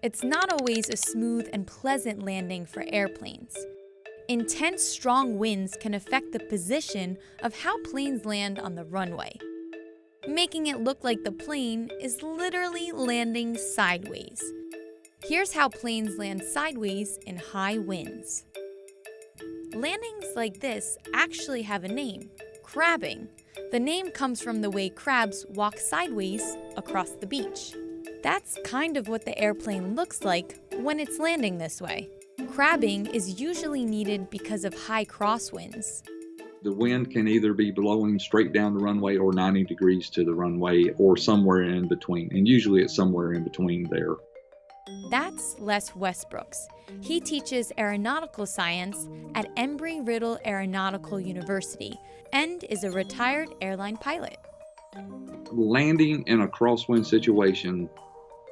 It's not always a smooth and pleasant landing for airplanes. Intense, strong winds can affect the position of how planes land on the runway, making it look like the plane is literally landing sideways. Here's how planes land sideways in high winds. Landings like this actually have a name: crabbing. The name comes from the way crabs walk sideways across the beach. That's kind of what the airplane looks like when it's landing this way. Crabbing is usually needed because of high crosswinds. The wind can either be blowing straight down the runway or 90 degrees to the runway or somewhere in between, and usually it's somewhere in between there. That's Les Westbrooks. He teaches aeronautical science at Embry-Riddle Aeronautical University and is a retired airline pilot. Landing in a crosswind situation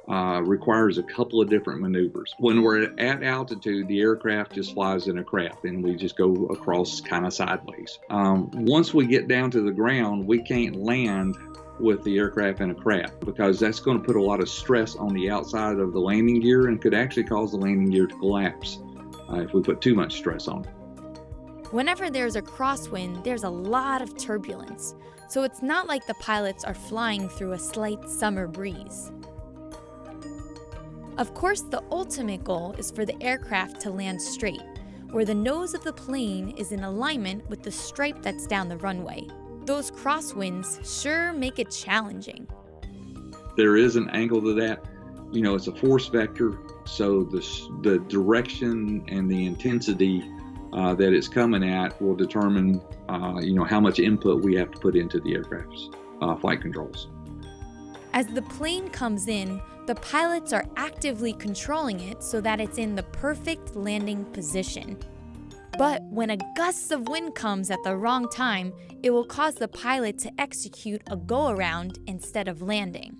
requires a couple of different maneuvers. When we're at altitude, the aircraft just flies in a craft and we just go across kind of sideways. Once we get down to the ground, we can't land with the aircraft in a craft because that's going to put a lot of stress on the outside of the landing gear and could actually cause the landing gear to collapse if we put too much stress on it. Whenever there's a crosswind, there's a lot of turbulence, so it's not like the pilots are flying through a slight summer breeze. Of course, the ultimate goal is for the aircraft to land straight, where the nose of the plane is in alignment with the stripe that's down the runway. Those crosswinds sure make it challenging. There is an angle to that. You know, it's a force vector, so the direction and the intensity that it's coming at will determine, how much input we have to put into the aircraft's flight controls. As the plane comes in, the pilots are actively controlling it so that it's in the perfect landing position. But when a gust of wind comes at the wrong time, it will cause the pilot to execute a go-around instead of landing.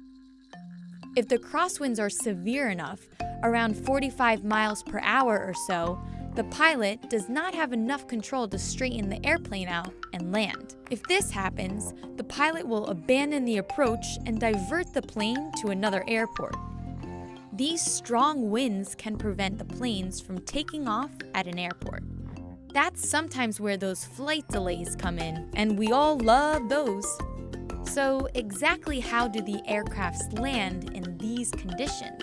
If the crosswinds are severe enough, around 45 miles per hour or so, the pilot does not have enough control to straighten the airplane out and land. If this happens, the pilot will abandon the approach and divert the plane to another airport. These strong winds can prevent the planes from taking off at an airport. That's sometimes where those flight delays come in, and we all love those. So exactly how do the aircrafts land in these conditions?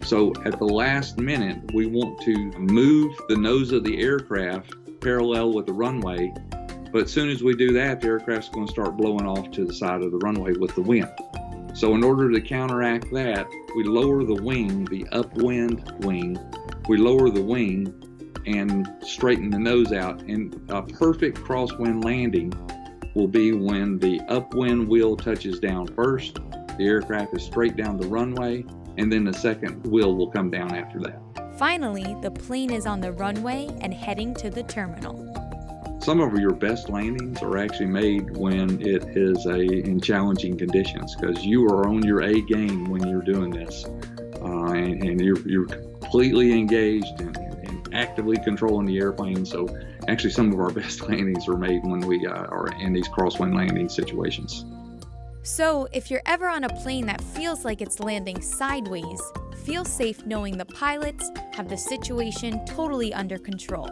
So at the last minute, we want to move the nose of the aircraft parallel with the runway, but as soon as we do that, the aircraft's going to start blowing off to the side of the runway with the wind. So in order to counteract that, we lower the wing, the upwind wing, we lower the wing and straighten the nose out. And a perfect crosswind landing will be when the upwind wheel touches down first, the aircraft is straight down the runway, and then the second wheel will come down after that. Finally, the plane is on the runway and heading to the terminal. Some of your best landings are actually made when it is in challenging conditions because you are on your A game when you're doing this. And you're completely engaged and actively controlling the airplane. So actually some of our best landings are made when we are in these crosswind landing situations. So if you're ever on a plane that feels like it's landing sideways, feel safe knowing the pilots have the situation totally under control.